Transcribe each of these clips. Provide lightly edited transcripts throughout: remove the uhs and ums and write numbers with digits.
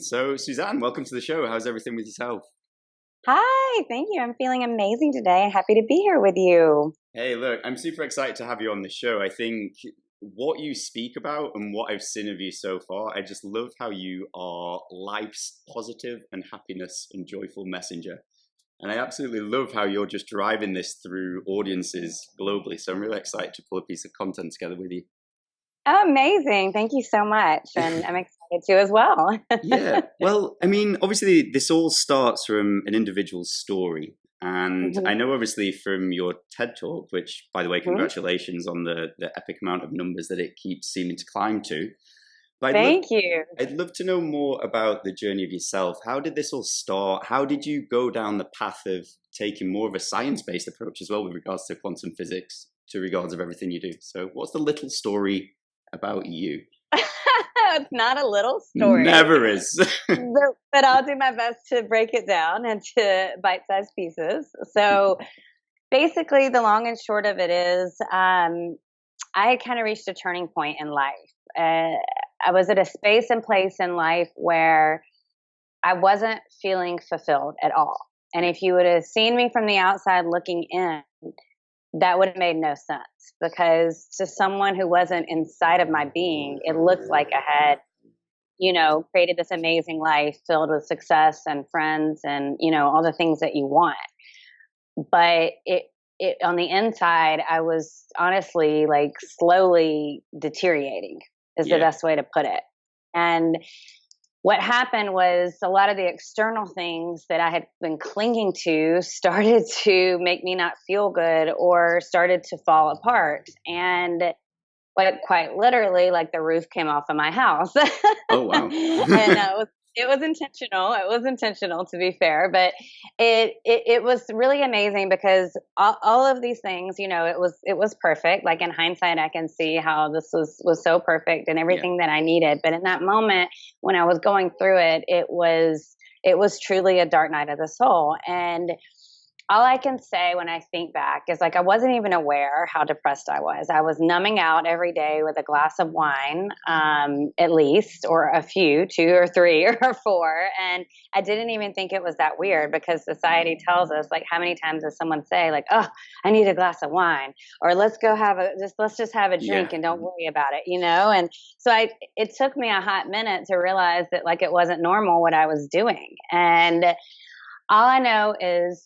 So, Suzanne, welcome to the show. How's everything with yourself? Hi, thank you. I'm feeling amazing today and happy to be here with you. Hey, look, I'm super excited to have you on the show. I think what you speak about and what I've seen of you so far, I just love how you are life's positive and happiness and joyful messenger. And I absolutely love how you're just driving this through audiences globally. So I'm really excited to pull a piece of content together with you. Amazing. Thank you so much. And I'm excited too as well. Yeah. Well, I mean, obviously, this all starts from an individual's story. And I Mhm, know, obviously, from your TED Talk, which, by the way, mhm. congratulations on the epic amount of numbers that it keeps seeming to climb to. But Thank you. I'd love to know more about the journey of yourself. How did this all start? How did you go down the path of taking more of a science-based approach as well with regards to quantum physics, to regards of everything you do? So, what's the little story about you? It's not a little story, Never is. but I'll do my best to break it down into bite-sized pieces. So basically, the long and short of it is I kind of reached a turning point in life. Uh, I was at a space and place in life where I wasn't feeling fulfilled at all. And if you would have seen me from the outside looking in, that would have made no sense because to someone who wasn't inside of my being, it looked like I had, created this amazing life filled with success and friends and, all the things that you want. But it on the inside, I was honestly like slowly deteriorating is the Yeah, best way to put it. And what happened was a lot of the external things that I had been clinging to started to make me not feel good or started to fall apart. And like quite literally, like the roof came off of my house. oh, wow. And it was intentional. It was intentional to be fair, but it was really amazing because all of these things, it was perfect. Like in hindsight, I can see how this was so perfect and Yeah, everything that I needed. But in that moment when I was going through it, it was truly a dark night of the soul. And all I can say when I think back is like I wasn't even aware how depressed I was. I was numbing out every day with a glass of wine, at least, or a few, two or three or four. And I didn't even think it was that weird because society tells us like how many times does someone say like, "Oh, I need a glass of wine," or let's just have a yeah, drink and don't worry about it. And so it took me a hot minute to realize that like it wasn't normal what I was doing. And all I know is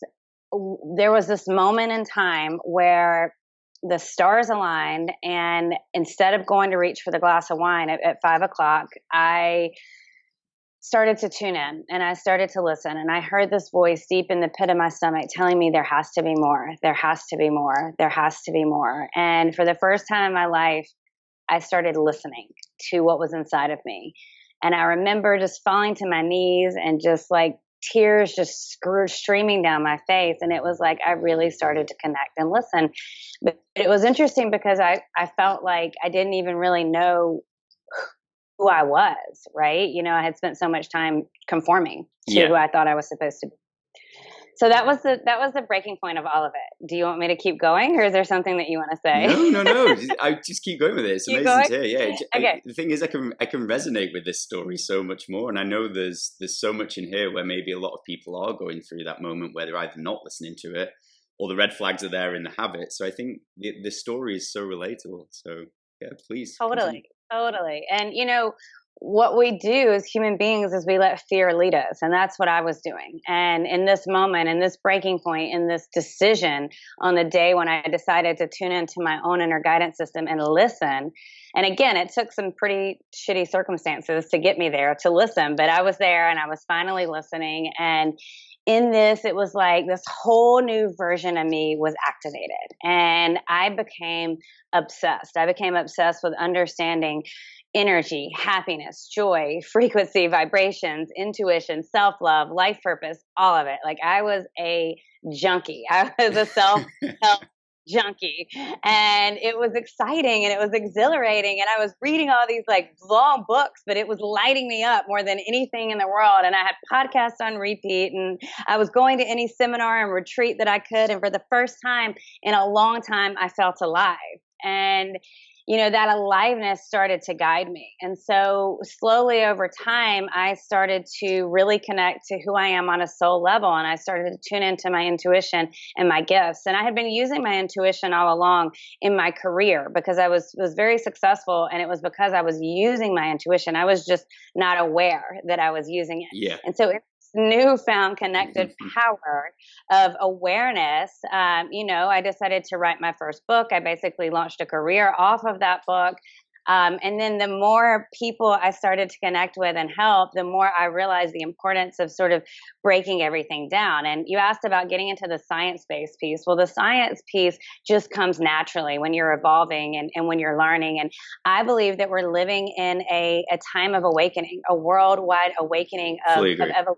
there was this moment in time where the stars aligned, and instead of going to reach for the glass of wine at 5 o'clock, I started to tune in and I started to listen. And I heard this voice deep in the pit of my stomach telling me there has to be more, there has to be more, there has to be more. And for the first time in my life, I started listening to what was inside of me. And I remember just falling to my knees and just like tears just streaming down my face. And it was like I really started to connect and listen. But it was interesting because I felt like I didn't even really know who I was, right? I had spent so much time conforming to yeah. who I thought I was supposed to be. So that was the breaking point of all of it. Do you want me to keep going, or is there something that you want to No, say? no, no. I just keep going with it. It's Keep amazing going. to hear. Yeah, Okay. the thing is, I can resonate with this story so much more, and I know there's so much in here where maybe a lot of people are going through that moment where they're either not listening to it or the red flags are there in the habit. So I think the story is so relatable. So yeah, please continue. Totally, totally. And what we do as human beings is we let fear lead us. And that's what I was doing. And in this moment, in this breaking point, in this decision on the day when I decided to tune into my own inner guidance system and listen. And again, it took some pretty shitty circumstances to get me there to listen, but I was there and I was finally listening. And in this, it was like this whole new version of me was activated. And I became obsessed. I became obsessed with understanding energy, happiness, joy, frequency, vibrations, intuition, self love, life purpose, all of it. Like I was a junkie. I was a self help junkie. And it was exciting and it was exhilarating. And I was reading all these like long books, but it was lighting me up more than anything in the world. And I had podcasts on repeat and I was going to any seminar and retreat that I could. And for the first time in a long time, I felt alive. And that aliveness started to guide me. And so slowly over time, I started to really connect to who I am on a soul level. And I started to tune into my intuition and my gifts. And I had been using my intuition all along in my career because I was very successful. And it was because I was using my intuition. I was just not aware that I was using it. Yeah. And so it's newfound connected power of awareness. I decided to write my first book. I basically launched a career off of that book. And then the more people I started to connect with and help, the more I realized the importance of sort of breaking everything down. And you asked about getting into the science-based piece. Well, the science piece just comes naturally when you're evolving and when you're learning. And I believe that we're living in a time of awakening, a worldwide awakening of evolution.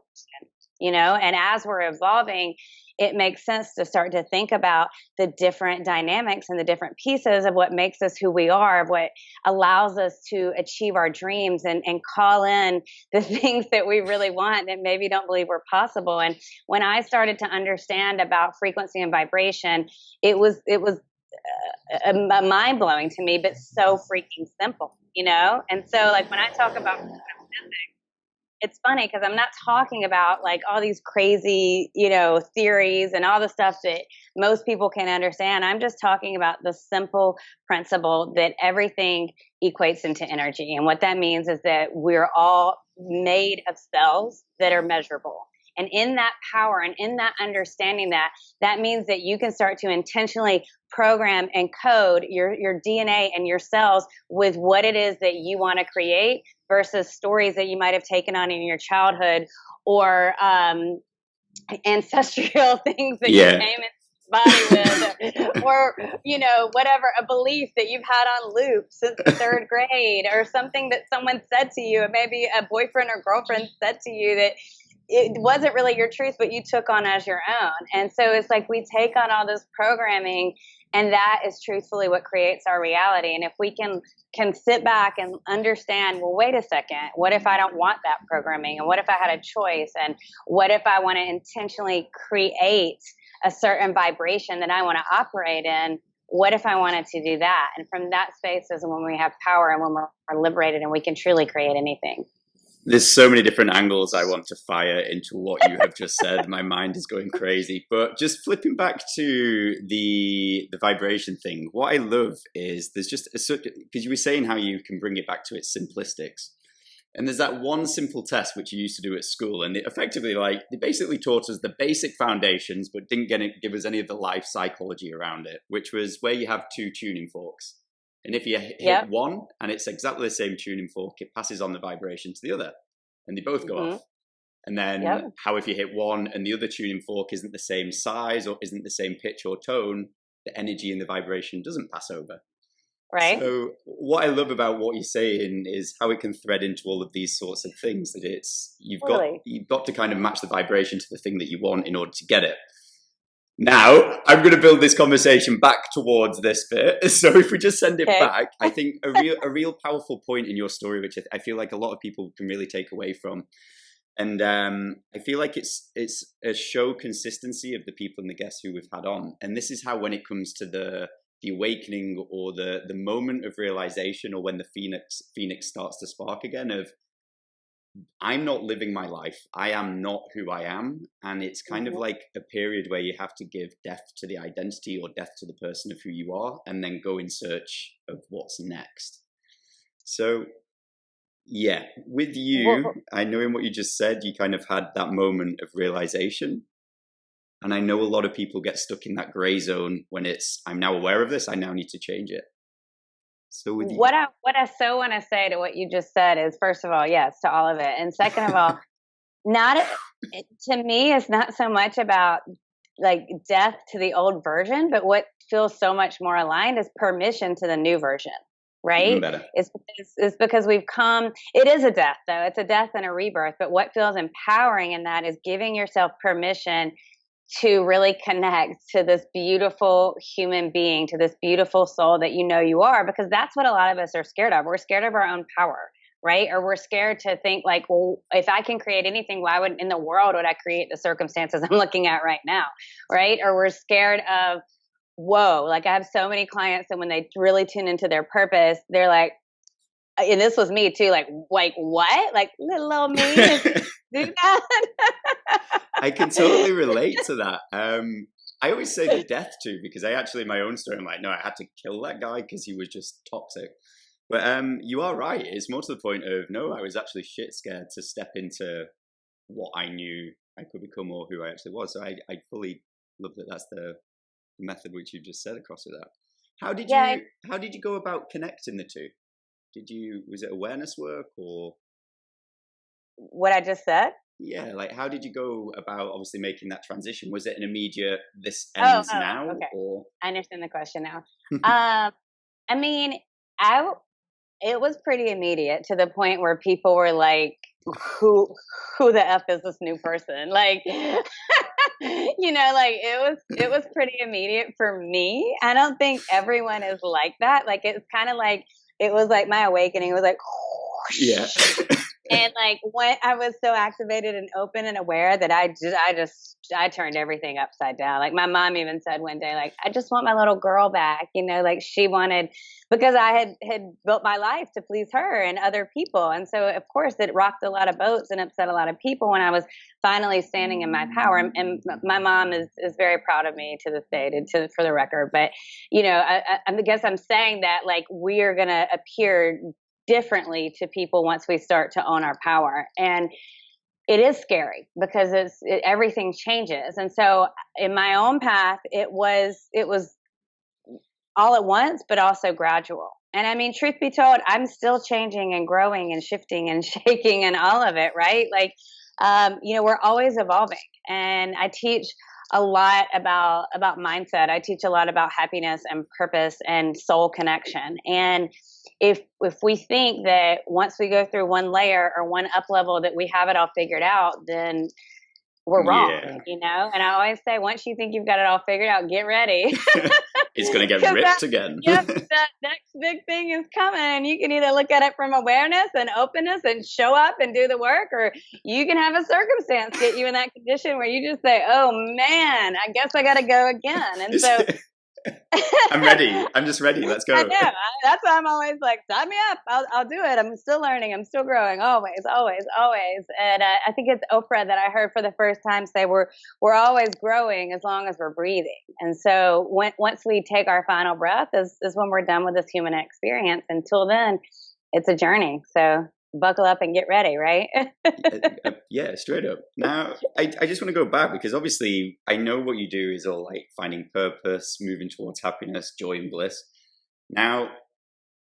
And as we're evolving, it makes sense to start to think about the different dynamics and the different pieces of what makes us who we are, of what allows us to achieve our dreams and call in the things that we really want that maybe don't believe were possible. And when I started to understand about frequency and vibration, it was mind blowing to me, but so freaking simple, And so like when I talk about physics, it's funny because I'm not talking about like all these crazy, theories and all the stuff that most people can understand. I'm just talking about the simple principle that everything equates into energy. And what that means is that we're all made of cells that are measurable. And in that power and in that understanding that means that you can start to intentionally program and code your DNA and your cells with what it is that you want to create versus stories that you might have taken on in your childhood or ancestral things that you came in body with or whatever, a belief that you've had on loop since the third grade or something that someone said to you, maybe a boyfriend or girlfriend said to you that it wasn't really your truth, but you took on as your own. And so it's like we take on all this programming, and that is truthfully what creates our reality. And if we can sit back and understand, well, wait a second, what if I don't want that programming? And what if I had a choice? And what if I want to intentionally create a certain vibration that I want to operate in? What if I wanted to do that? And from that space is when we have power and when we're liberated and we can truly create anything. There's so many different angles I want to fire into what you have just said. My mind is going crazy. But just flipping back to the vibration thing, what I love is there's just because you were saying how you can bring it back to its simplistics. And there's that one simple test which you used to do at school, and it effectively, they basically taught us the basic foundations, but didn't give us any of the life psychology around it, which was where you have two tuning forks. And if you hit one and it's exactly the same tuning fork, it passes on the vibration to the other and they both go off. And then how if you hit one and the other tuning fork isn't the same size or isn't the same pitch or tone, the energy and the vibration doesn't pass over. Right. So what I love about what you're saying is how it can thread into all of these sorts of things, that you've got to kind of match the vibration to the thing that you want in order to get it. Now, I'm going to build this conversation back towards this bit. So if we just send it back, I think a real powerful point in your story, which I feel like a lot of people can really take away from. And I feel like it's a show consistency of the people and the guests who we've had on. And this is how, when it comes to the awakening or the moment of realization, or when the phoenix starts to spark again, of I'm not living my life. I am not who I am. And it's kind of like a period where you have to give death to the identity or death to the person of who you are, and then go in search of what's next. So, yeah, with you, I know in what you just said, you kind of had that moment of realization. And I know a lot of people get stuck in that gray zone when I'm now aware of this, I now need to change it. So what I so want to say to what you just said is, first of all, yes, to all of it. And second of all, to me, it's not so much about like death to the old version, but what feels so much more aligned is permission to the new version, right? It's because we've come, it is a death though. It's a death and a rebirth, but what feels empowering in that is giving yourself permission to really connect to this beautiful human being, to this beautiful soul that you are, because that's what a lot of us are scared of. We're scared of our own power, right? Or we're scared to think like, well, if I can create anything, why in the world would I create the circumstances I'm looking at right now, right? Or we're scared of whoa, like I have so many clients that when they really tune into their purpose, they're like, and this was me too, like what? Like little old me is do that? I can totally relate to that. I always say the death too, because I actually, in my own story, I'm like, no, I had to kill that guy because he was just toxic. But you are right. It's more to the point of, no, I was actually shit scared to step into what I knew I could become or who I actually was. So I fully love that that's the method which you just said across with that. Yeah, How did you go about connecting the two? Was it awareness work or? what I just said. Yeah, like how did you go about obviously making that transition? Was it an immediate this Oh, ends now okay. or? I understand the question now. I mean, I it was pretty immediate to the point where people were like, "Who who the f is this new person?" Like, like it was pretty immediate for me. I don't think everyone is like that. Like, it's kind of like it was like my awakening was like. Yeah. And like when I was so activated and open and aware that I turned everything upside down. Like my mom even said one day, like, I just want my little girl back, like she wanted, because I had built my life to please her and other people. And so of course it rocked a lot of boats and upset a lot of people when I was finally standing in my power. And my mom is very proud of me to this day, for the record. But, I guess I'm saying that like we are going to appear differently to people once we start to own our power. And it is scary because everything changes. And so in my own path, it was all at once, but also gradual. And I mean, truth be told, I'm still changing and growing and shifting and shaking and all of it, right? Like, we're always evolving. And I teach a lot about mindset. I teach a lot about happiness and purpose and soul connection. And if we think that once we go through one layer or one up level that we have it all figured out, then we're wrong, And I always say, once you think you've got it all figured out, get ready. It's going to get ripped again. Yep, that next big thing is coming. And you can either look at it from awareness and openness and show up and do the work, or you can have a circumstance get you in that condition where you just say, oh man, I guess I got to go again. And so I'm ready. I'm just ready. Let's go. I know. That's why I'm always like, sign me up. I'll do it. I'm still learning. I'm still growing. Always, always, always. And I think it's Oprah that I heard for the first time say we're always growing as long as we're breathing. And so once we take our final breath is when we're done with this human experience. Until then, it's a journey. So buckle up and get ready, right? Yeah, straight up. Now, I just want to go back because obviously I know what you do is all like finding purpose, moving towards happiness, joy and bliss. Now,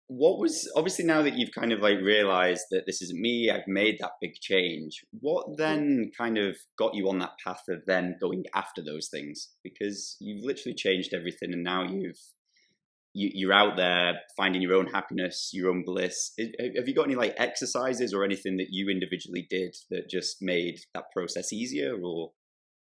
obviously now that you've kind of like realized that this isn't me, I've made that big change, what then kind of got you on that path of then going after those things? Because you've literally changed everything and now you're out there finding your own happiness, your own bliss. Have you got any like exercises or anything that you individually did that just made that process easier or?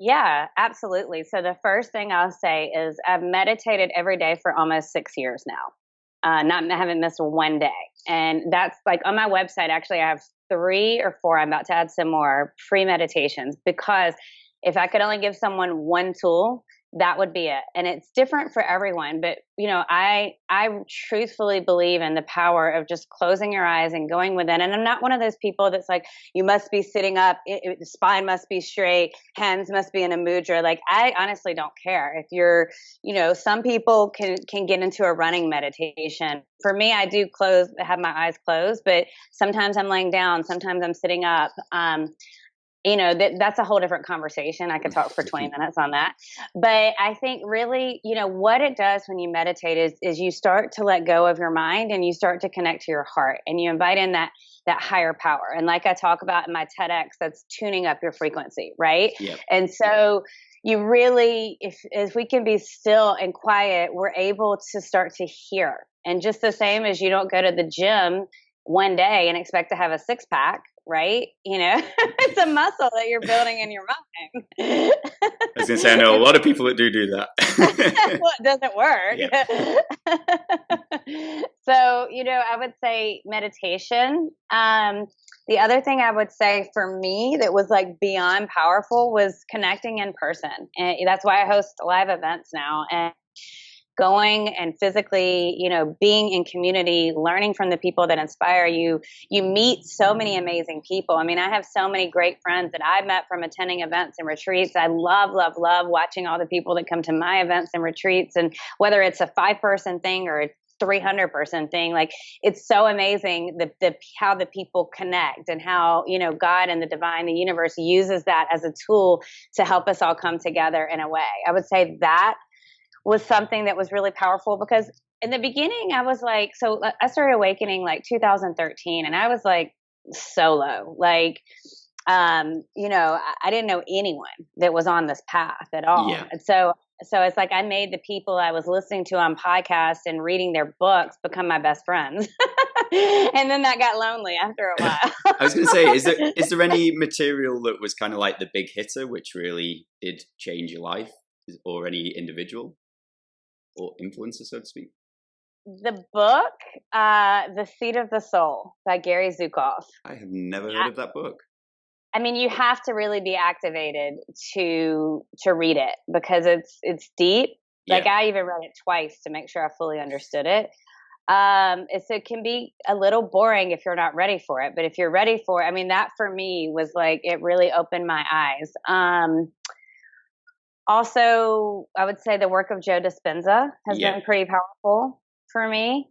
Yeah, absolutely. So the first thing I'll say is I've meditated every day for almost 6 years now. I haven't missed one day. And that's like on my website, actually, I have 3 or 4. I'm about to add some more free meditations, because if I could only give someone one tool, that would be it. And it's different for everyone. But, I truthfully believe in the power of just closing your eyes and going within. And I'm not one of those people that's like, you must be sitting up, the spine must be straight, hands must be in a mudra. Like, I honestly don't care if you're, some people can get into a running meditation. For me, I do have my eyes closed, but sometimes I'm laying down, sometimes I'm sitting up. That's a whole different conversation. I could talk for 20 minutes on that. But I think really, what it does when you meditate is you start to let go of your mind and you start to connect to your heart and you invite in that higher power. And like I talk about in my TEDx, that's tuning up your frequency, right? Yep. And so you really, if we can be still and quiet, we're able to start to hear. And just the same as you don't go to the gym one day and expect to have a 6-pack, right? It's a muscle that you're building in your mind. I was going to say, I know a lot of people that do that. Well, it doesn't work. Yeah. So, I would say meditation. The other thing I would say for me that was like beyond powerful was connecting in person. And that's why I host live events now. And going and physically, being in community, learning from the people that inspire you. You meet so many amazing people. I mean, I have so many great friends that I've met from attending events and retreats. I love, love, love watching all the people that come to my events and retreats. And whether it's a 5-person thing or a 300-person thing, like, it's so amazing the how the people connect, and how, God and the divine, the universe, uses that as a tool to help us all come together in a way. I would say that was something that was really powerful, because in the beginning I was like, so I started awakening like 2013, and I was like solo, like, I didn't know anyone that was on this path at all. Yeah. And so it's like I made the people I was listening to on podcasts and reading their books become my best friends. And then that got lonely after a while. I was going to say, is there any material that was kind of like the big hitter, which really did change your life, or any individual or influencer, so to speak? The book, The Seat of the Soul by Gary Zukav. I have never heard of that book. I mean, you have to really be activated to read it, because it's deep. Yeah. Like, I even read it twice to make sure I fully understood it. So it can be a little boring if you're not ready for it, but if you're ready for it, I mean, that for me was like, it really opened my eyes. Also, I would say the work of Joe Dispenza has been pretty powerful for me.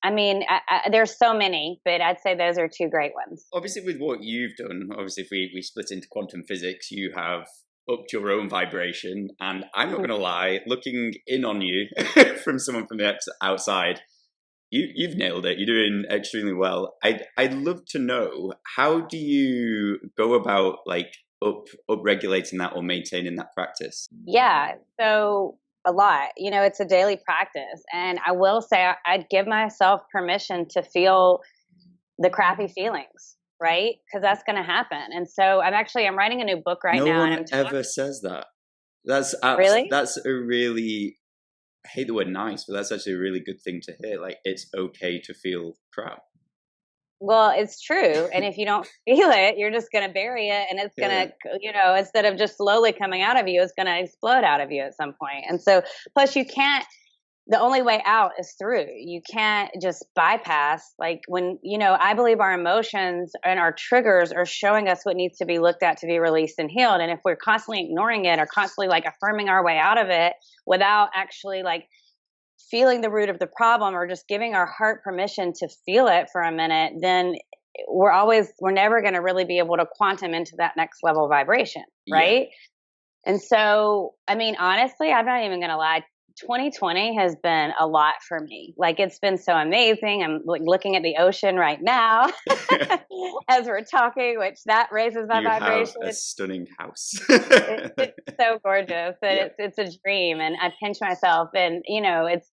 I mean, there's so many, but I'd say those are two great ones. Obviously, with what you've done, obviously, if we split into quantum physics, you have upped your own vibration. And I'm not going to lie, looking in on you from someone from the outside, you've nailed it. You're doing extremely well. I'd love to know, how do you go about like up-regulating that or maintaining that practice? Yeah, so a lot. It's a daily practice. And I will say, I'd give myself permission to feel the crappy feelings, right? Because that's going to happen. And so I'm writing a new book right now. No one and ever says that. That's really? That's a really, I hate the word nice, but that's actually a really good thing to hear. Like, it's okay to feel crap. Well, it's true. And if you don't feel it, you're just going to bury it. And it's going to, instead of just slowly coming out of you, it's going to explode out of you at some point. And so, plus the only way out is through. You can't just bypass, like, when, I believe our emotions and our triggers are showing us what needs to be looked at to be released and healed. And if we're constantly ignoring it or constantly like affirming our way out of it without actually like feeling the root of the problem, or just giving our heart permission to feel it for a minute, then we're never going to really be able to quantum into that next level vibration. Right. Yeah. And so, I mean, honestly, I'm not even going to lie. 2020 has been a lot for me. Like, it's been so amazing. I'm like looking at the ocean right now as we're talking, which that raises my vibration. You have a stunning house. It's so gorgeous. And it's a dream. And I pinch myself, and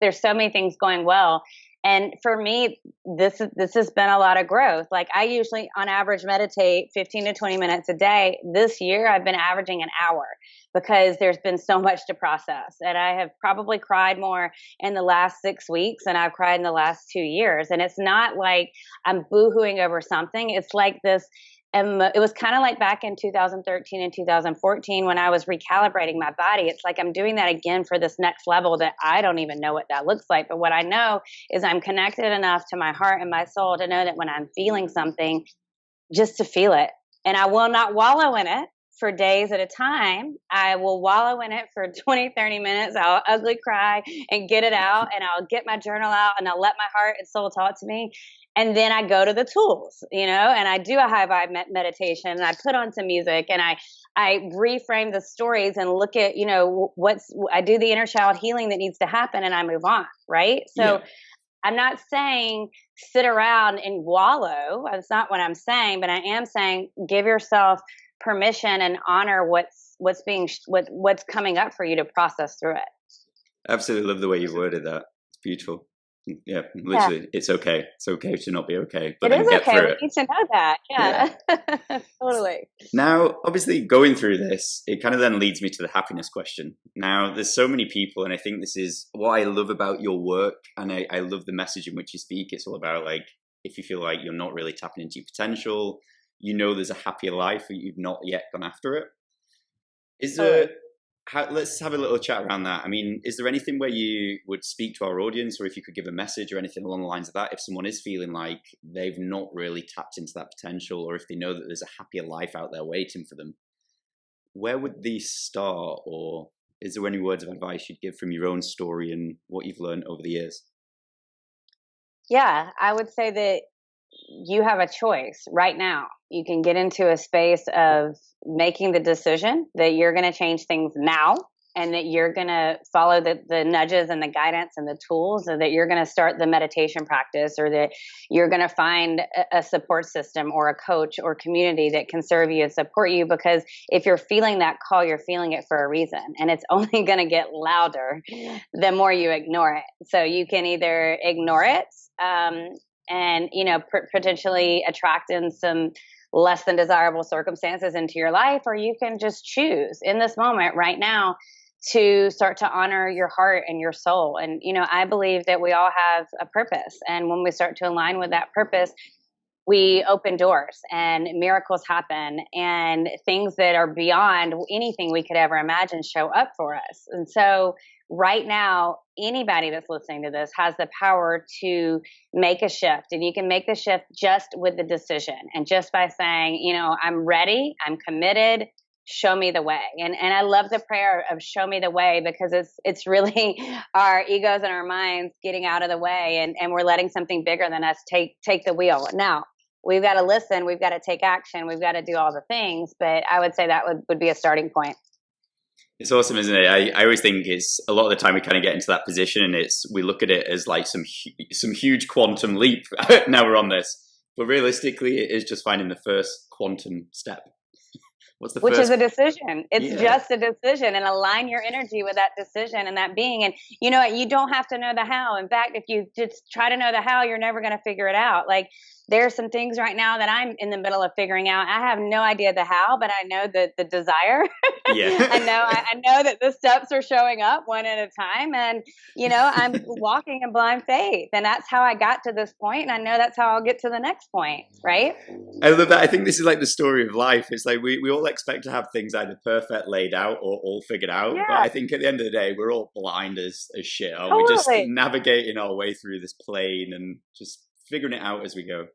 there's so many things going well. And for me, this has been a lot of growth. Like, I usually on average meditate 15 to 20 minutes a day. This year I've been averaging an hour, because there's been so much to process. And I have probably cried more in the last 6 weeks than I've cried in the last 2 years. And it's not like I'm boohooing over something. It's like this. It was kind of like back in 2013 and 2014 when I was recalibrating my body. It's like I'm doing that again for this next level that I don't even know what that looks like. But what I know is I'm connected enough to my heart and my soul to know that when I'm feeling something, just to feel it. And I will not wallow in it for days at a time. I will wallow in it for 20, 30 minutes. I'll ugly cry and get it out, and I'll get my journal out, and I'll let my heart and soul talk to me. And then I go to the tools, and I do a high vibe meditation, and I put on some music, and I reframe the stories and look at, I do the inner child healing that needs to happen, and I move on. Right. So I'm not saying sit around and wallow. That's not what I'm saying, but I am saying give yourself permission and honor what's coming up for you to process through it. Absolutely love the way you worded that. It's beautiful. Yeah, literally, it's okay. It's okay to not be okay, but it then is get okay. through We it. need to know that. Yeah. Totally. Now, obviously, going through this, it kind of then leads me to the happiness question. Now, there's so many people, and I think this is what I love about your work, and I love the message in which you speak. It's all about, like, if you feel like you're not really tapping into your potential, there's a happier life, but you've not yet gone after it. Is there let's have a little chat around that. I mean, is there anything where you would speak to our audience, or if you could give a message or anything along the lines of that, if someone is feeling like they've not really tapped into that potential, or if they know that there's a happier life out there waiting for them, where would they start? Or is there any words of advice you'd give from your own story and what you've learned over the years? Yeah, I would say that you have a choice right now. You can get into a space of making the decision that you're going to change things now, and that you're going to follow the nudges and the guidance and the tools, and that you're going to start the meditation practice, or that you're going to find a support system or a coach or community that can serve you and support you. Because if you're feeling that call, you're feeling it for a reason, and it's only going to get louder the more you ignore it. So you can either ignore it, and potentially attract in some less than desirable circumstances into your life, or you can just choose in this moment right now to start to honor your heart and your soul. And I believe that we all have a purpose, and when we start to align with that purpose, we open doors and miracles happen, and things that are beyond anything we could ever imagine show up for us. And so right now, anybody that's listening to this has the power to make a shift, and you can make the shift just with the decision, and just by saying, I'm ready, I'm committed, show me the way. And I love the prayer of show me the way, because it's really our egos and our minds getting out of the way, and we're letting something bigger than us take the wheel. Now, we've got to listen, we've got to take action, we've got to do all the things, but I would say that would be a starting point. It's awesome, isn't it? I always think it's a lot of the time we kind of get into that position, and we look at it as like some huge quantum leap. Now we're on this, but realistically, it is just finding the first quantum step. Which is a decision. It's just a decision, and align your energy with that decision and that being. And you don't have to know the how. In fact, if you just try to know the how, you're never going to figure it out. Like, there are some things right now that I'm in the middle of figuring out. I have no idea the how, but I know the desire. Yeah. I know that the steps are showing up one at a time, and I'm walking in blind faith, and that's how I got to this point, and I know that's how I'll get to the next point, right? I love that. I think this is like the story of life. It's like we all expect to have things either perfect laid out or all figured out, but I think at the end of the day, we're all blind as shit. We're just navigating our way through this plane and just figuring it out as we go.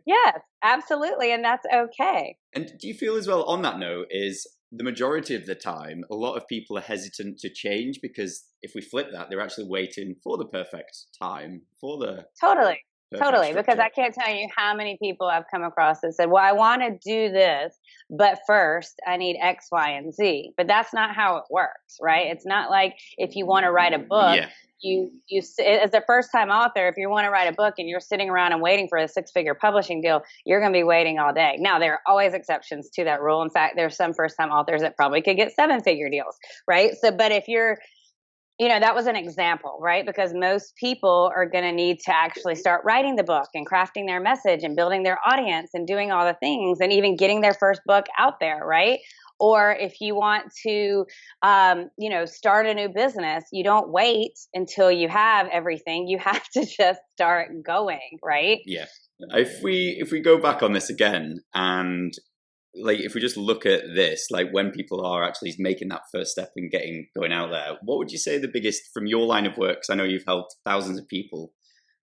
Yes, absolutely. And that's okay. And do you feel as well, on that note, is the majority of the time, a lot of people are hesitant to change, because if we flip that, they're actually waiting for the perfect time, for the Totally, structure. because I can't tell you how many people I've come across that said, well, I want to do this, but first I need X, Y, and Z. But that's not how it works, right? It's not like if you want to write a book, you as a first time author, if you want to write a book and you're sitting around and waiting for a 6-figure publishing deal, you're going to be waiting all day. Now, there are always exceptions to that rule. In fact, there's some first time authors that probably could get 7-figure deals, right? So, but if you're that was an example, right? Because most people are going to need to actually start writing the book and crafting their message and building their audience and doing all the things, and even getting their first book out there, right? Or if you want to, start a new business, you don't wait until you have everything. You have to just start going, right? Yeah. If we go back on this again, and like, if we just look at this, like when people are actually making that first step and going out there, what would you say the biggest, from your line of work, because I know you've helped thousands of people,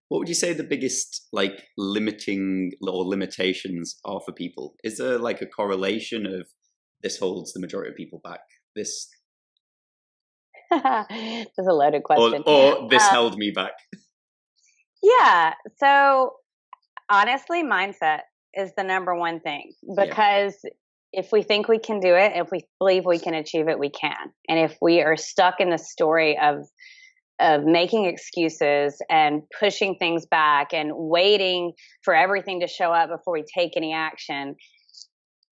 what would you say the biggest like limiting or limitations are for people? Is there like a correlation of this holds the majority of people back? This is a loaded question. Or this held me back. Yeah. So honestly, mindset is the number one thing, because if we think we can do it, if we believe we can achieve it, we can. And if we are stuck in the story of making excuses and pushing things back and waiting for everything to show up before we take any action,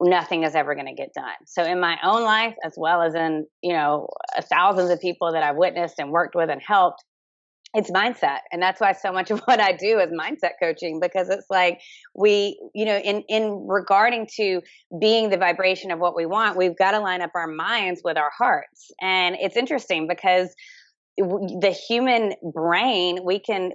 nothing is ever going to get done. So in my own life, as well as in, thousands of people that I've witnessed and worked with and helped, it's mindset. And that's why so much of what I do is mindset coaching, because it's like in regarding to being the vibration of what we want, we've got to line up our minds with our hearts. And it's interesting because the human brain, we can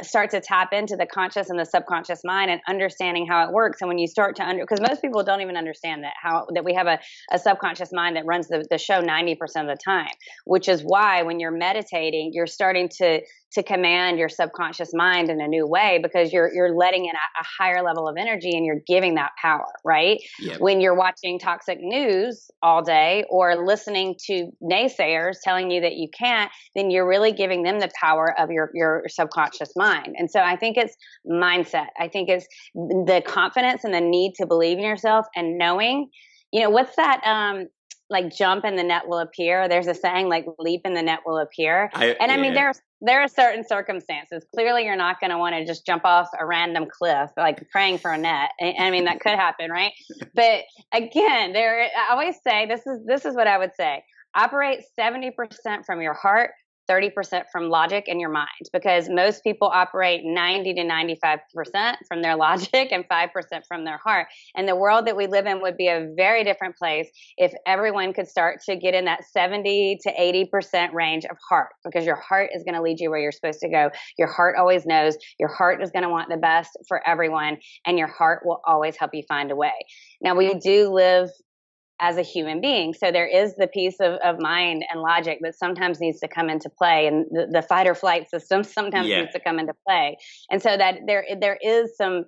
start to tap into the conscious and the subconscious mind and understanding how it works. And when you start to because most people don't even understand that we have a subconscious mind that runs the show 90% of the time, which is why when you're meditating, you're starting to command your subconscious mind in a new way, because you're letting in a higher level of energy and you're giving that power, right? Yep. When you're watching toxic news all day or listening to naysayers telling you that you can't, then you're really giving them the power of your subconscious mind. And so I think it's mindset. I think it's the confidence and the need to believe in yourself and knowing, what's that, like jump and the net will appear. There's a saying like leap and the net will appear. I mean, there are certain circumstances. Clearly, you're not going to want to just jump off a random cliff, like praying for a net. I mean, that could happen, right? But again, I always say, this is what I would say. Operate 70% from your heart, 30% from logic and your mind, because most people operate 90 to 95% from their logic and 5% from their heart. And the world that we live in would be a very different place if everyone could start to get in that 70 to 80% range of heart, because your heart is going to lead you where you're supposed to go. Your heart always knows. Your heart is going to want the best for everyone, and your heart will always help you find a way. Now, we do live as a human being. So there is the piece of mind and logic that sometimes needs to come into play, and the fight or flight system sometimes needs to come into play. And so that there is some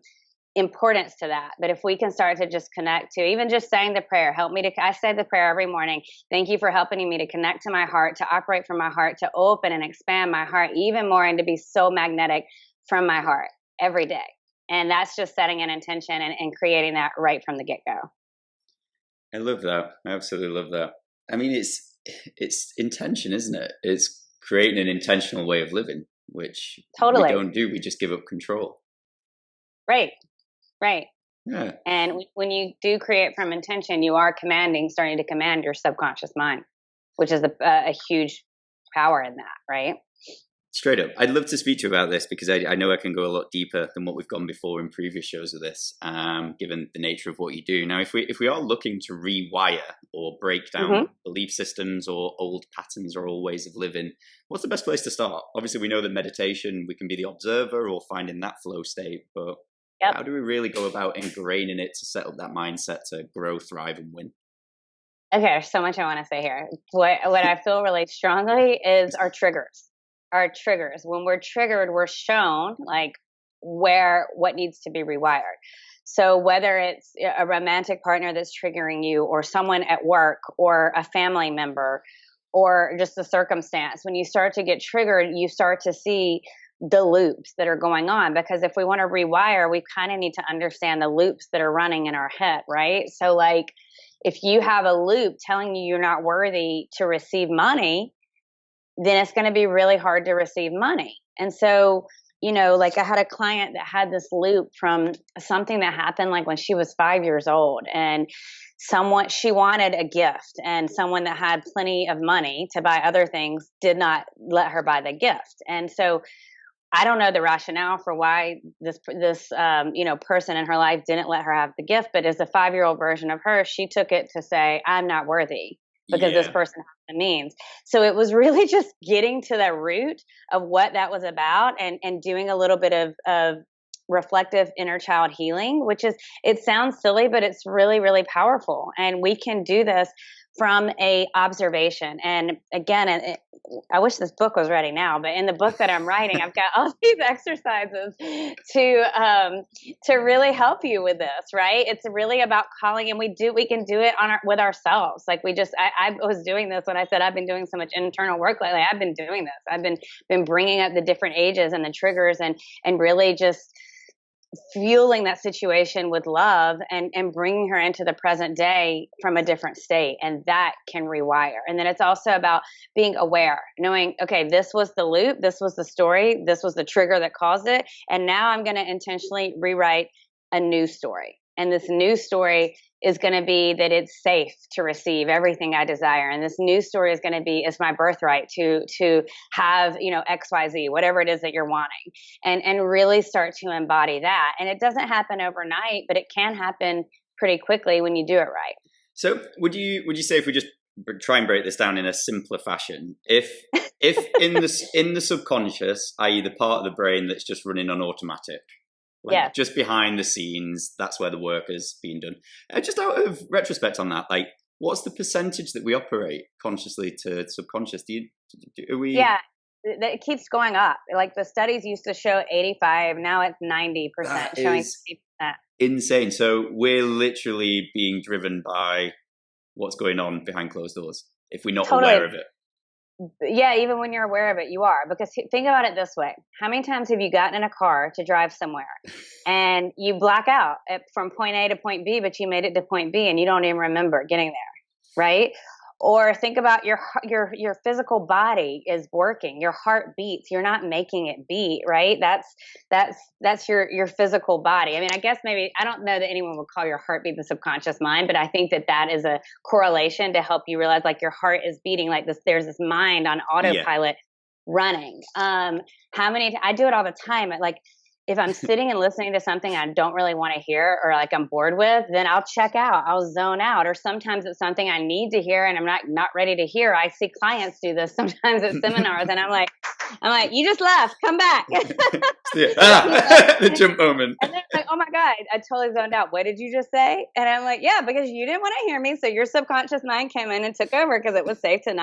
importance to that. But if we can start to just connect to even just saying the prayer, I say the prayer every morning. Thank you for helping me to connect to my heart, to operate from my heart, to open and expand my heart even more, and to be so magnetic from my heart every day. And that's just setting an intention and creating that right from the get-go. I love that. I absolutely love that. I mean, it's intention, isn't it? It's creating an intentional way of living, which we don't do. We just give up control. Right. Yeah. And when you do create from intention, you are starting to command your subconscious mind, which is a huge power in that, right? Straight up. I'd love to speak to you about this, because I know I can go a lot deeper than what we've gone before in previous shows of this, given the nature of what you do. Now, if we are looking to rewire or break down belief systems or old patterns or old ways of living, what's the best place to start? Obviously, we know that meditation, we can be the observer or finding that flow state, but how do we really go about ingraining it to set up that mindset to grow, thrive, and win? Okay, there's so much I want to say here. What I feel really strongly is our triggers. When we're triggered, we're shown like what needs to be rewired. So whether it's a romantic partner that's triggering you, or someone at work, or a family member, or just a circumstance, when you start to get triggered, you start to see the loops that are going on. Because if we want to rewire, we kind of need to understand the loops that are running in our head, right? So like if you have a loop telling you you're not worthy to receive money, then it's going to be really hard to receive money. And so, like I had a client that had this loop from something that happened like when she was 5 years old, and she wanted a gift, and someone that had plenty of money to buy other things did not let her buy the gift. And so I don't know the rationale for why this person in her life didn't let her have the gift, but as a 5-year-old version of her, she took it to say, I'm not worthy, because this person has the means. So it was really just getting to the root of what that was about, and doing a little bit of reflective inner child healing, it sounds silly, but it's really, really powerful. And we can do this from a observation. And again, I wish this book was ready now, but in the book that I'm writing, I've got all these exercises to really help you with this, right? It's really about calling, and we can do it with ourselves. Like I was doing this when I said I've been doing so much internal work lately. I've been doing this. I've been bringing up the different ages and the triggers, and really just fueling that situation with love, and bringing her into the present day from a different state. And that can rewire. And then it's also about being aware, knowing, okay, this was the loop, this was the story, this was the trigger that caused it. And now I'm going to intentionally rewrite a new story. And this new story is going to be that it's safe to receive everything I desire. And this new story is going to be, it's my birthright to have, XYZ, whatever it is that you're wanting, and really start to embody that. And it doesn't happen overnight, but it can happen pretty quickly when you do it right. So would you say, if we just try and break this down in a simpler fashion. If in the subconscious, i.e., the part of the brain that's just running on automatic, like just behind the scenes, that's where the work is being done. Just out of retrospect on that, like, what's the percentage that we operate consciously to subconscious? Are we? Yeah, it keeps going up. Like the studies used to show 85, now it's 90%, showing 50%. Insane. So we're literally being driven by what's going on behind closed doors if we're not aware of it. Yeah, even when you're aware of it, you are. Because think about it this way. How many times have you gotten in a car to drive somewhere and you black out from point A to point B, but you made it to point B and you don't even remember getting there, right? Or think about your physical body is working. Your heart beats. You're not making it beat, right? That's your physical body. I mean, I guess maybe I don't know that anyone would call your heartbeat the subconscious mind, but I think that is a correlation to help you realize like your heart is beating like this. There's this mind on autopilot running. I do it all the time. Like if I'm sitting and listening to something I don't really want to hear or like I'm bored with, then I'll check out, I'll zone out. Or sometimes it's something I need to hear and I'm not ready to hear. I see clients do this sometimes at seminars and I'm like, you just left, come back. The jump moment. And they're like, oh my God, I totally zoned out. What did you just say? And I'm like, yeah, because you didn't want to hear me. So your subconscious mind came in and took over because it was safer to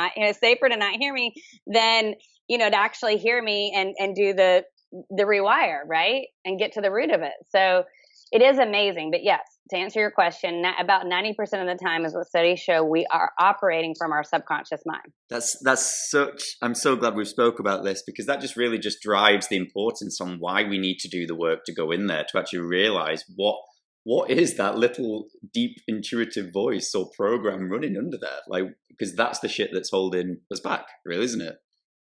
not hear me than, to actually hear me and do the rewire, right? And get to the root of it. So it is amazing. But yes, to answer your question, about 90% of the time is what studies show we are operating from our subconscious mind. I'm so glad we've spoke about this because that just really just drives the importance on why we need to do the work to go in there to actually realize what is that little deep intuitive voice or program running under there? Like, because that's the shit that's holding us back, really, isn't it?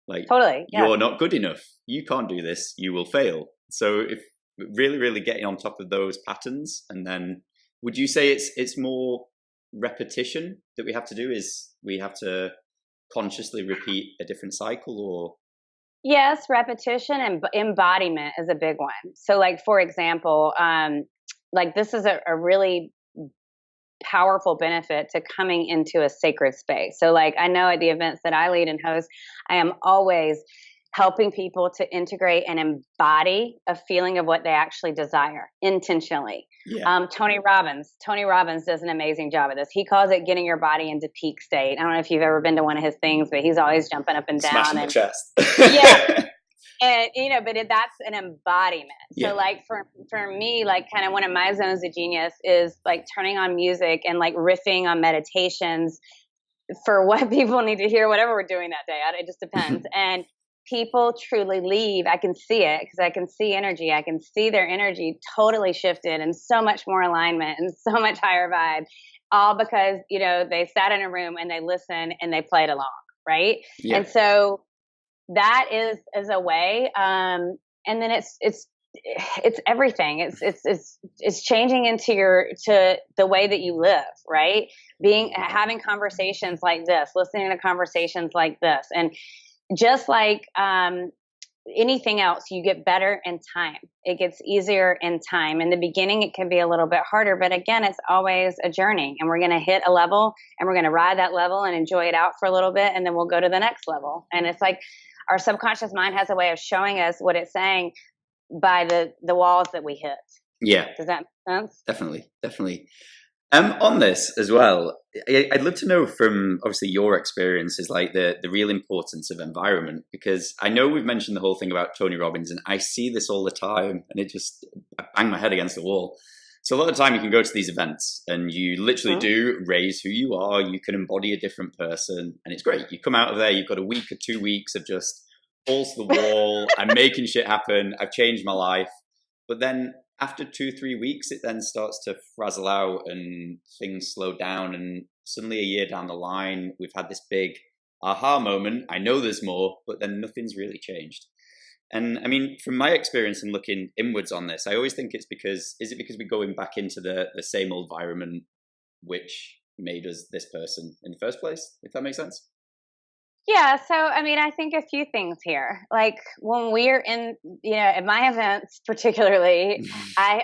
Like, totally, yeah. You're not good enough. You can't do this. You will fail. So if really, really getting on top of those patterns, and then would you say it's more repetition that we have to do? Is we have to consciously repeat a different cycle, or? Yes, repetition and embodiment is a big one. So like, for example, like this is a really powerful benefit to coming into a sacred space. So like I know at the events that I lead and host, I am always helping people to integrate and embody a feeling of what they actually desire intentionally. Yeah. Tony Robbins does an amazing job of this. He calls it getting your body into peak state. I don't know if you've ever been to one of his things, but he's always jumping up and down. Smashing the chest. Yeah. And, but that's an embodiment. So like for me, like kind of one of my zones of genius is like turning on music and like riffing on meditations for what people need to hear, whatever we're doing that day. It just depends. And people truly leave. I can see it because I can see energy. I can see their energy totally shifted and so much more alignment and so much higher vibe, all because, they sat in a room and they listened and they played along. Right. Yeah. And so that is a way. And then it's everything. It's changing to the way that you live, right? Having conversations like this, listening to conversations like this. And just like, anything else, you get better in time. It gets easier in time. In the beginning, it can be a little bit harder, but again, it's always a journey and we're going to hit a level and we're going to ride that level and enjoy it out for a little bit. And then we'll go to the next level. And it's like, our subconscious mind has a way of showing us what it's saying by the walls that we hit. Yeah. Does that make sense? Definitely. On this as well, I'd love to know from obviously your experiences, like the real importance of environment, because I know we've mentioned the whole thing about Tony Robbins and I see this all the time and I bang my head against the wall. So a lot of the time you can go to these events and you literally do raise who you are. You can embody a different person and it's great. You come out of there, you've got a week or 2 weeks of just balls to the wall. I'm making shit happen. I've changed my life. But then after 2-3 weeks, it then starts to frazzle out and things slow down. And suddenly a year down the line, we've had this big aha moment. I know there's more, but then nothing's really changed. And I mean, from my experience and looking inwards on this, I always think is it because we're going back into the same old environment which made us this person in the first place, if that makes sense? Yeah. So, I mean, I think a few things here. Like when we're in, at my events particularly, I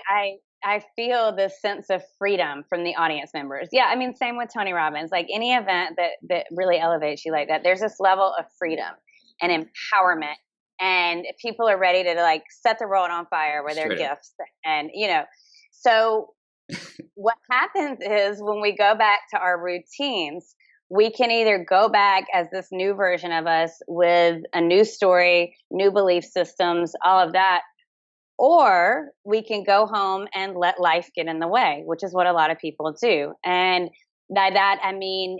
I feel this sense of freedom from the audience members. Yeah, I mean, same with Tony Robbins. Like any event that really elevates you like that, there's this level of freedom and empowerment, and people are ready to like set the world on fire with their gifts. And so what happens is when we go back to our routines, we can either go back as this new version of us with a new story, new belief systems, all of that, or we can go home and let life get in the way, which is what a lot of people do. And by that, I mean,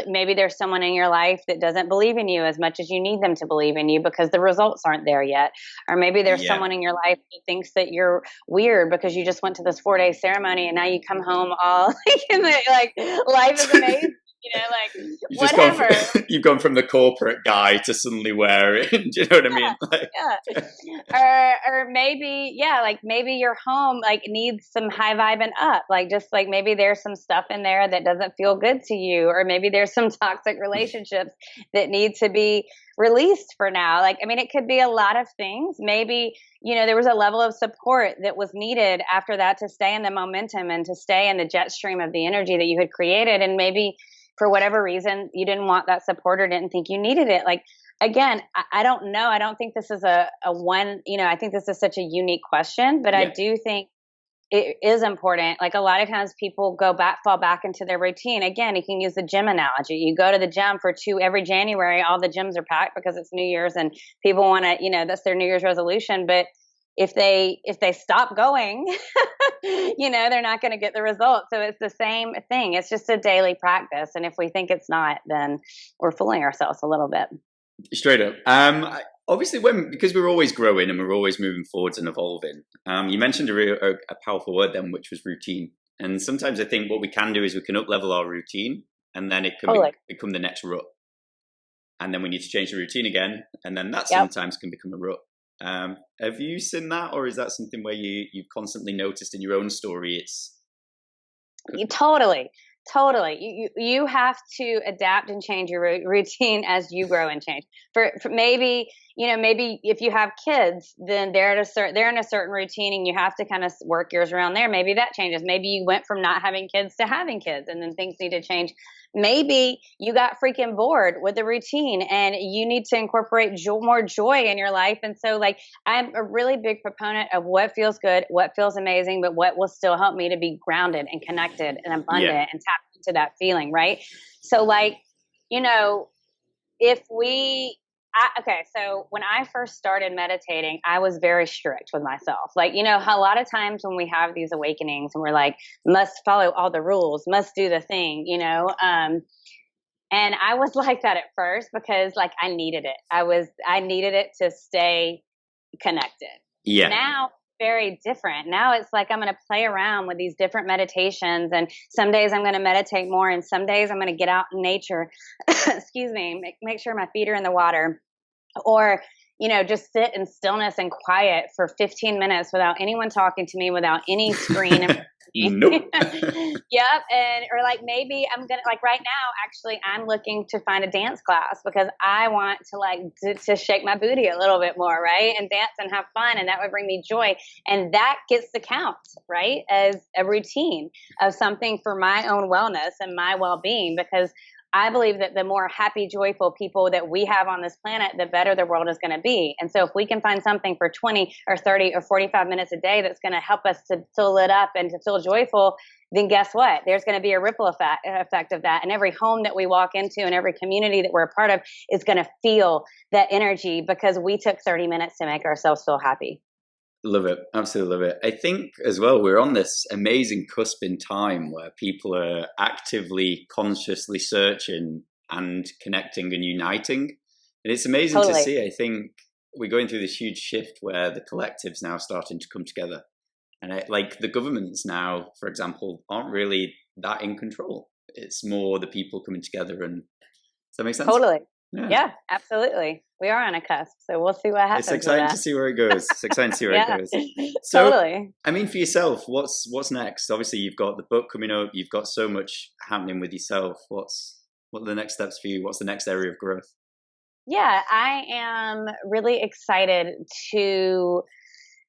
maybe there's someone in your life that doesn't believe in you as much as you need them to believe in you because the results aren't there yet. Or maybe there's someone in your life that thinks that you're weird because you just went to this 4-day ceremony and now you come home all like life is amazing. Like whatever. You've gone from the corporate guy to suddenly wearing, do you know what I mean? Like, or maybe, like maybe your home like needs some high vibing up. Like just like maybe there's some stuff in there that doesn't feel good to you, or maybe there's some toxic relationships that need to be released for now. Like, I mean, it could be a lot of things. Maybe, there was a level of support that was needed after that to stay in the momentum and to stay in the jet stream of the energy that you had created. And maybe for whatever reason, you didn't want that support or didn't think you needed it. Like, again, I don't know. I don't think this is a one, I think this is such a unique question, but I do think it is important. Like a lot of times people fall back into their routine. Again, you can use the gym analogy. You go to the gym every January, all the gyms are packed because it's New Year's and people want to, that's their New Year's resolution. But if they stop going, they're not going to get the results. So it's the same thing. It's just a daily practice. And if we think it's not, then we're fooling ourselves a little bit. Straight up. Obviously, because we're always growing and we're always moving forwards and evolving. You mentioned a powerful word then, which was routine. And sometimes I think what we can do is we can up-level our routine, and then it can become the next rut. And then we need to change the routine again, and then that sometimes can become a rut. Have you seen that, or is that something where you've constantly noticed in your own story? Totally. You have to adapt and change your routine as you grow and change. For maybe if you have kids, then they're in a certain routine, and you have to kind of work yours around there. Maybe that changes. Maybe you went from not having kids to having kids, and then things need to change. Maybe you got freaking bored with the routine and you need to incorporate more joy in your life. And so like, I'm a really big proponent of what feels good, what feels amazing, but what will still help me to be grounded and connected and abundant and tap into that feeling. Right. So like, so when I first started meditating, I was very strict with myself. Like, a lot of times when we have these awakenings and we're like, must follow all the rules, must do the thing, and I was like that at first because like I needed it. I needed it to stay connected. Yeah. Now very different. Now it's like I'm going to play around with these different meditations, and some days I'm going to meditate more, and some days I'm going to get out in nature. Excuse me, make sure my feet are in the water, or just sit in stillness and quiet for 15 minutes without anyone talking to me, without any screen. Nope. Yep. Or like maybe I'm gonna, like right now, actually, I'm looking to find a dance class because I want to to shake my booty a little bit more, right? And dance and have fun, and that would bring me joy. And that gets the count, right? As a routine of something for my own wellness and my well-being, because I believe that the more happy, joyful people that we have on this planet, the better the world is going to be. And so if we can find something for 20 or 30 or 45 minutes a day that's going to help us to feel lit up and to feel joyful, then guess what? There's going to be a ripple effect of that. And every home that we walk into and every community that we're a part of is going to feel that energy because we took 30 minutes to make ourselves feel happy. Love it. Absolutely love it. I think as well, we're on this amazing cusp in time where people are actively, consciously searching and connecting and uniting. And it's amazing to see. I think we're going through this huge shift where the collective's now starting to come together. And like the governments now, for example, aren't really that in control. It's more the people coming together. And does that make sense? Totally. Yeah, absolutely. We are on a cusp, so we'll see what happens. It's exciting to see where it goes. It's exciting to see where it goes. So, totally. I mean, for yourself, what's next? Obviously, you've got the book coming up. You've got so much happening with yourself. What are the next steps for you? What's the next area of growth? Yeah, I am really excited to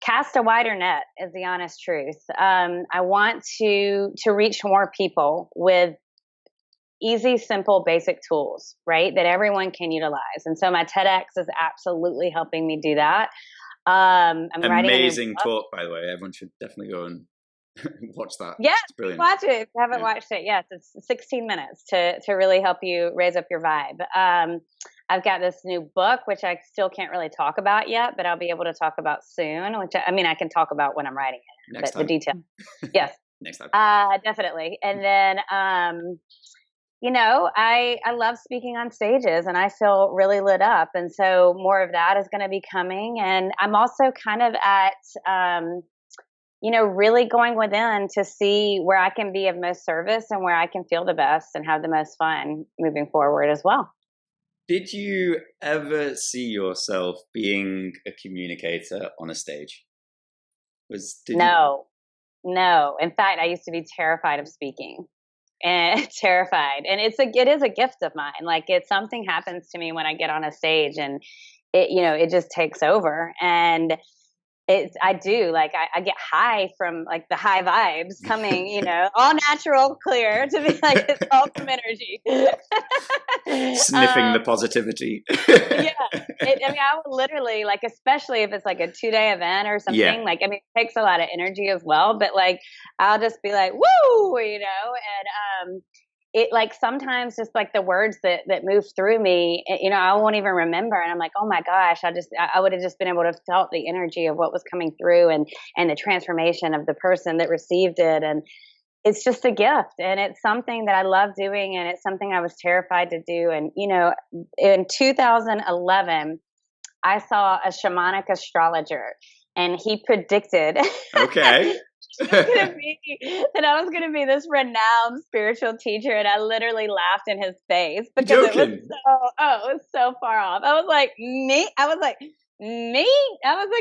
Cast a wider net is the honest truth. I want to reach more people with easy, simple, basic tools, right? That everyone can utilize. And so my TEDx is absolutely helping me do that. I'm writing a new Amazing book. talk, by the way. Everyone should definitely go and watch that. Yeah, It's brilliant. watch it. If you haven't watched it, yes, it's 16 minutes to really help you raise up your vibe. I've got this new book, which I still can't really talk about yet, but I'll be able to talk about soon. Which I mean, I can talk about when I'm writing it, Next but time. the details. Yes, Next time. definitely. And then, I love speaking on stages, and I feel really lit up, and so more of that is going to be coming. And I'm also kind of at really going within to see where I can be of most service and where I can feel the best and have the most fun moving forward as well. Did you ever see yourself being a communicator on a stage? No. In fact, I used to be terrified of speaking and terrified. And it is a gift of mine. Like something happens to me when I get on a stage and it just takes over. And I do I get high from like the high vibes coming, all natural, clear to be like it's all from energy. Sniffing the positivity. Yeah. I would literally especially if it's like a 2-day event or something, it takes a lot of energy as well, but I'll just be like, woo, and it sometimes just the words that move through me, I won't even remember. And I'm like, oh my gosh, I would have just been able to felt the energy of what was coming through and the transformation of the person that received it. And it's just a gift. And it's something that I love doing. And it's something I was terrified to do. And, in 2011, I saw a shamanic astrologer and he predicted. Okay. that I was going to be this renowned spiritual teacher, and I literally laughed in his face because it was so far off. I was like, me? I was like,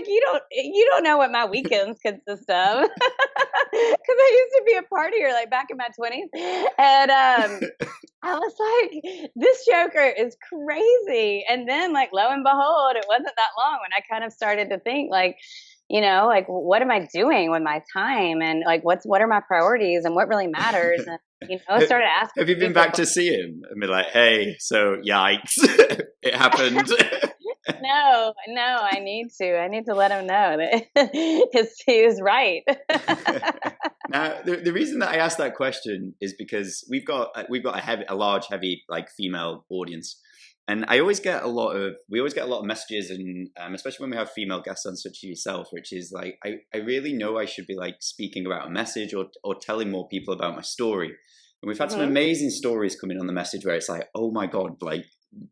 you don't know what my weekends consist of, because I used to be a partier back in my 20s, and I was like, this joker is crazy. And then lo and behold, it wasn't that long when I kind of started to think what am I doing with my time? And what are my priorities and what really matters? And, I started asking. Have you been back to see him and be like, hey, so yikes, it happened? No, I need to let him know that he was right. Now, the reason that I asked that question is because we've got a large, heavy female audience. And we always get a lot of messages, and especially when we have female guests on, such as yourself, which is I really know I should be speaking about a message or telling more people about my story. And we've had some amazing stories coming on the message where it's oh my God,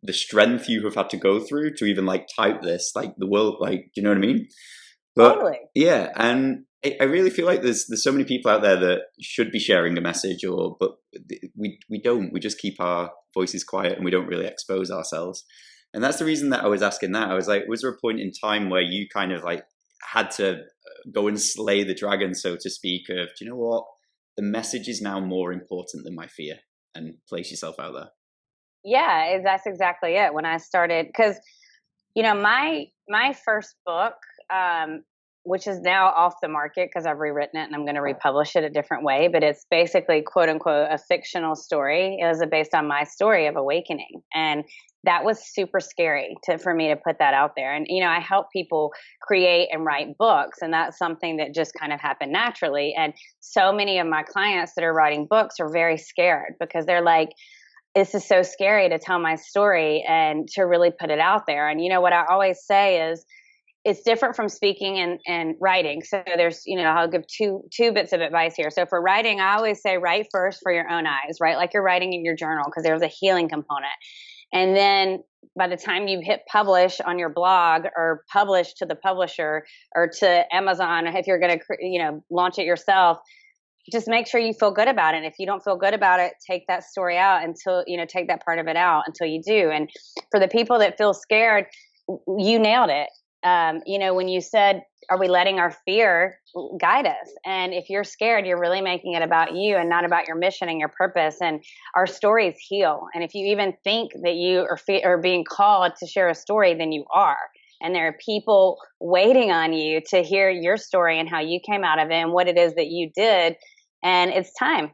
the strength you have had to go through to even type this, the world, do you know what I mean? But, totally. Yeah, and I really feel there's so many people out there that should be sharing a message, but we don't. We just keep our voices quiet and we don't really expose ourselves. And that's the reason that I was asking that. I was was there a point in time where you kind of had to go and slay the dragon, so to speak, of, do you know what? The message is now more important than my fear, and place yourself out there. Yeah, that's exactly it. When I started, because, my first book, which is now off the market because I've rewritten it and I'm going to republish it a different way, but it's basically, quote unquote, a fictional story. It was based on my story of awakening. And that was super scary for me to put that out there. And, I help people create and write books, and that's something that just kind of happened naturally. And so many of my clients that are writing books are very scared because they're like, this is so scary to tell my story and to really put it out there. And, what I always say is, it's different from speaking and writing. So there's, I'll give two bits of advice here. So for writing, I always say write first for your own eyes, right? Like you're writing in your journal, because there's a healing component. And then by the time you hit publish on your blog or publish to the publisher or to Amazon, if you're going to, launch it yourself, just make sure you feel good about it. And if you don't feel good about it, take that story out until, take that part of it out until you do. And for the people that feel scared, you nailed it. When you said, are we letting our fear guide us? And if you're scared, you're really making it about you and not about your mission and your purpose. And our stories heal. And if you even think that you are being called to share a story, then you are. and there are people waiting on you to hear your story and how you came out of it and what it is that you did. And it's time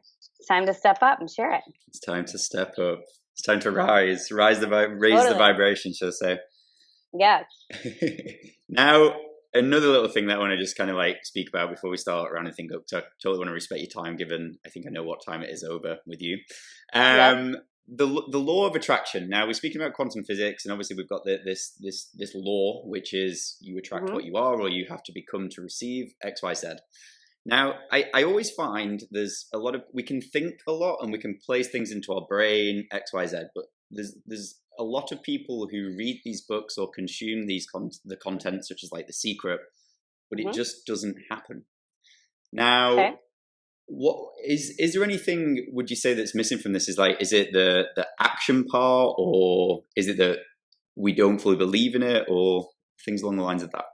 to step up and share it. It's time to step up. It's time to raise the vibration, shall I say. Yes. Now, another little thing that I want to just kind of like speak about before we start rounding things up. So I totally want to respect your time, given I think I know what time it is over with you. The law of attraction. Now, we're speaking about quantum physics, and obviously we've got this law, which is you attract what you are, or you have to become to receive X, Y, Z. Now, I always find there's a lot of, we can think a lot and we can place things into our brain, X, Y, Z, but there's a lot of people who read these books or consume the content, such as like The Secret, but it just doesn't happen. Now, what is there anything, would you say, that's missing from this? Is it the action part, or is it that we don't fully believe in it, or things along the lines of that?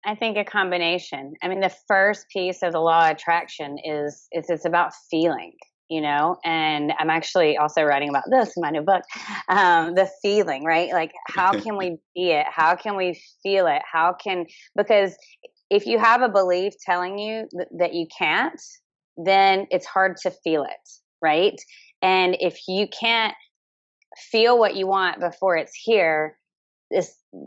I think a combination. I mean, the first piece of the law of attraction is it's about feeling, and I'm actually also writing about this in my new book, the feeling, right? Like, how can we be it? How can we feel it? Because if you have a belief telling you that you can't, then it's hard to feel it, right? And if you can't feel what you want before it's here,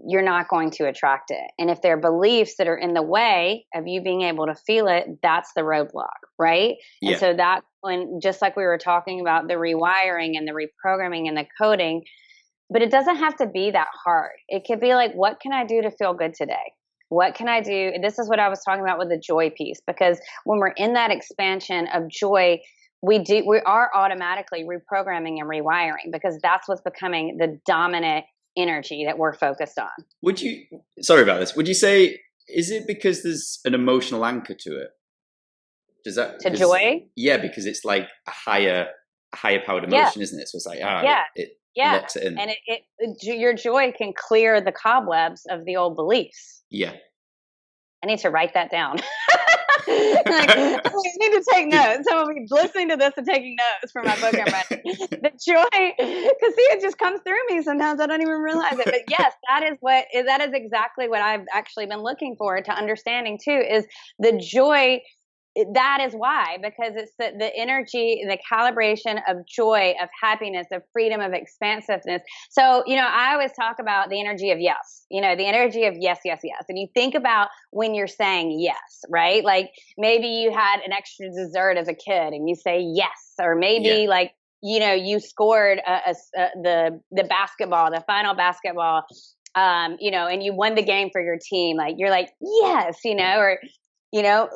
you're not going to attract it. And if there are beliefs that are in the way of you being able to feel it, that's the roadblock, right? Yeah. And so that's when, just like we were talking about the rewiring and the reprogramming and the coding, but it doesn't have to be that hard. It could be like, what can I do to feel good today? What can I do? This is what I was talking about with the joy piece, because when we're in that expansion of joy, we are automatically reprogramming and rewiring, because that's what's becoming the dominant energy that we're focused on. Sorry about this. Would you say, is it because there's an emotional anchor to it? To joy? Yeah, because it's like a higher powered emotion, isn't it? So it's like, it locks it in. And your joy can clear the cobwebs of the old beliefs. Yeah. I need to write that down. I need to take notes. Someone will be listening to this and taking notes for my book I'm writing. The joy, because see, it just comes through me sometimes. I don't even realize it. But yes, that is exactly what I've actually been looking forward to understanding too, is the joy. That is why, because it's the energy, the calibration of joy, of happiness, of freedom, of expansiveness. So, I always talk about the energy of yes, the energy of yes, yes, yes. And you think about when you're saying yes, right? Like maybe you had an extra dessert as a kid and you say yes, or maybe you scored the basketball, the final basketball, and you won the game for your team. Like you're like, yes, or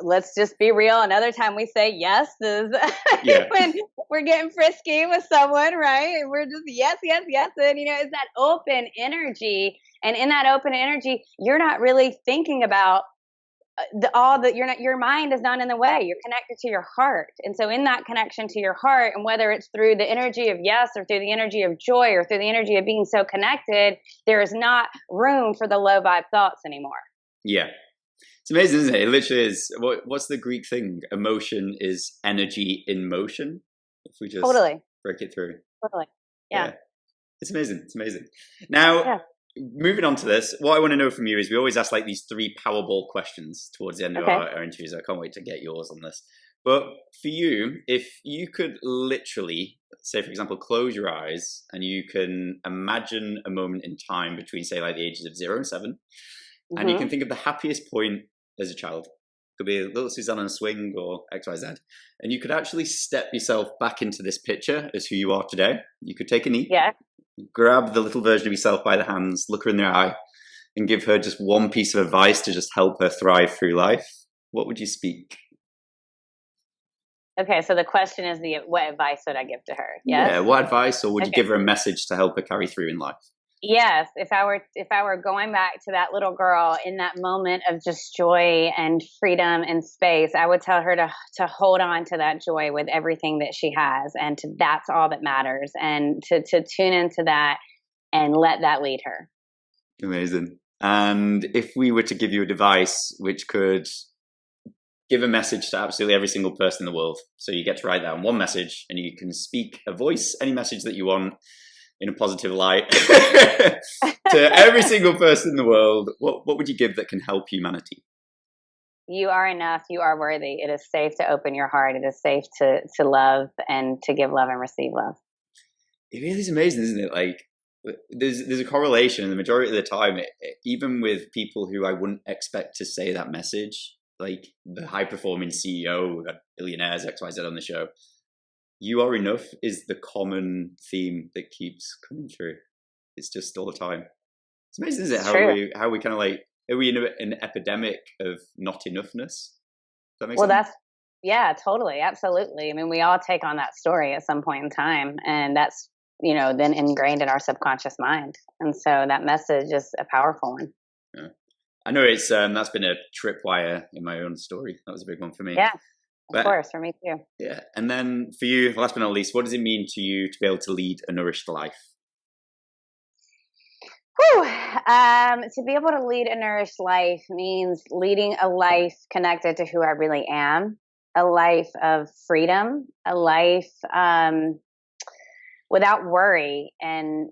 let's just be real. Another time we say yes is when we're getting frisky with someone, right? And we're just yes, yes, yes. And, it's that open energy. And in that open energy, you're not really thinking about your mind is not in the way. You're connected to your heart. And so in that connection to your heart, and whether it's through the energy of yes, or through the energy of joy, or through the energy of being so connected, there is not room for the low vibe thoughts anymore. Yeah. It's amazing, isn't it? It literally is. What's the Greek thing? Emotion is energy in motion. If we just break it through. Totally. Yeah. It's amazing. It's amazing. Now, moving on to this, what I want to know from you is we always ask like these 3 Powerball questions towards the end of our interviews. I can't wait to get yours on this. But for you, if you could literally, say, for example, close your eyes and you can imagine a moment in time between, say, like the ages of 0 and 7, and you can think of the happiest point as a child. Could be a little Suzanne on a swing or X, Y, Z. And you could actually step yourself back into this picture as who you are today. You could take a knee, grab the little version of yourself by the hands, look her in the eye, and give her just one piece of advice to just help her thrive through life. What would you speak? Okay, so the question is what advice would I give to her? Yes? Yeah, what advice, or would you give her a message to help her carry through in life? Yes, if I were going back to that little girl in that moment of just joy and freedom and space, I would tell her to hold on to that joy with everything that she has, and that's all that matters, and to tune into that and let that lead her. Amazing. And if we were to give you a device which could give a message to absolutely every single person in the world, so you get to write down one message and you can speak a voice, any message that you want, in a positive light to to every single person in the world, what would you give that can help humanity? You are enough. You are worthy. It is safe to open your heart. It is safe to love and to give love and receive love. It really is amazing, isn't it? Like, there's a correlation the majority of the time, even with people who I wouldn't expect to say that message, like the high performing CEO, we've got billionaires, XYZ on the show. You are enough is the common theme that keeps coming through. It's just all the time. It's amazing, isn't it? How we kind of like, are we in an epidemic of not enoughness? Does that make sense? Yeah, totally. Absolutely. I mean, we all take on that story at some point in time, and that's, then ingrained in our subconscious mind. And so that message is a powerful one. Yeah. I know it's, that's been a tripwire in my own story. That was a big one for me. Yeah, of course, for me too. Yeah. And then for you, last but not least, what does it mean to you to be able to lead a nourished life? To be able to lead a nourished life means leading a life connected to who I really am, a life of freedom, a life without worry, and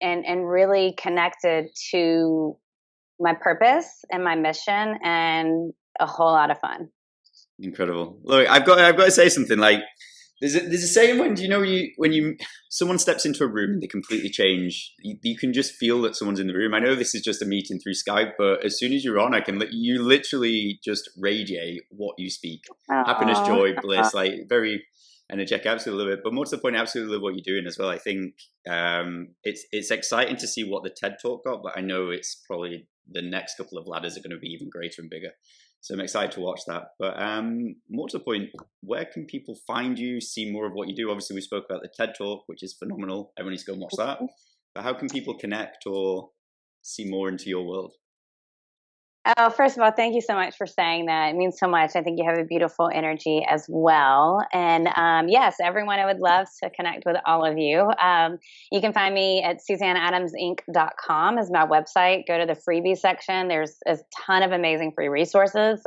really connected to my purpose and my mission, and a whole lot of fun. Incredible. Look, I've got to say something. Like, there's a saying when someone steps into a room and they completely change. You can just feel that someone's in the room. I know this is just a meeting through Skype, but as soon as you're on, you literally just radiate what you speak. Aww. Happiness, joy, bliss, like very energetic. Absolutely love it. But more to the point, I absolutely love what you're doing as well. I think it's exciting to see what the TED Talk got, but I know it's probably the next couple of ladders are going to be even greater and bigger. So I'm excited to watch that. But more to the point, where can people find you, see more of what you do? Obviously, we spoke about the TED Talk, which is phenomenal. Everyone needs to go and watch that. But how can people connect or see more into your world? Oh, first of all, thank you so much for saying that. It means so much. I think you have a beautiful energy as well. And yes, everyone, I would love to connect with all of you. You can find me at SuzanneAdamsInc.com is my website. Go to the freebie section. There's a ton of amazing free resources.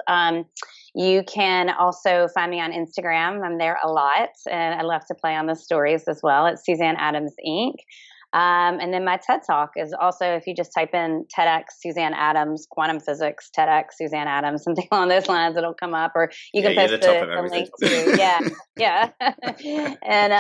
You can also find me on Instagram. I'm there a lot, and I love to play on the stories as well. It's Suzanne Adams Inc. And then my TED Talk is also, if you just type in TEDx Suzanne Adams, quantum physics, TEDx Suzanne Adams, something along those lines, it'll come up, or you can post the link to. Yeah. And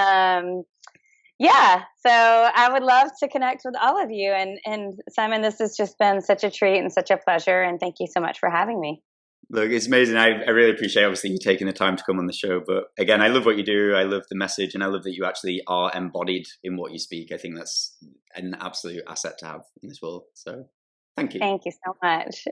so I would love to connect with all of you. And Simon, this has just been such a treat and such a pleasure. And thank you so much for having me. Look, it's amazing. I really appreciate, obviously, you taking the time to come on the show. But again, I love what you do. I love the message, and I love that you actually are embodied in what you speak. I think that's an absolute asset to have in this world. So thank you. Thank you so much.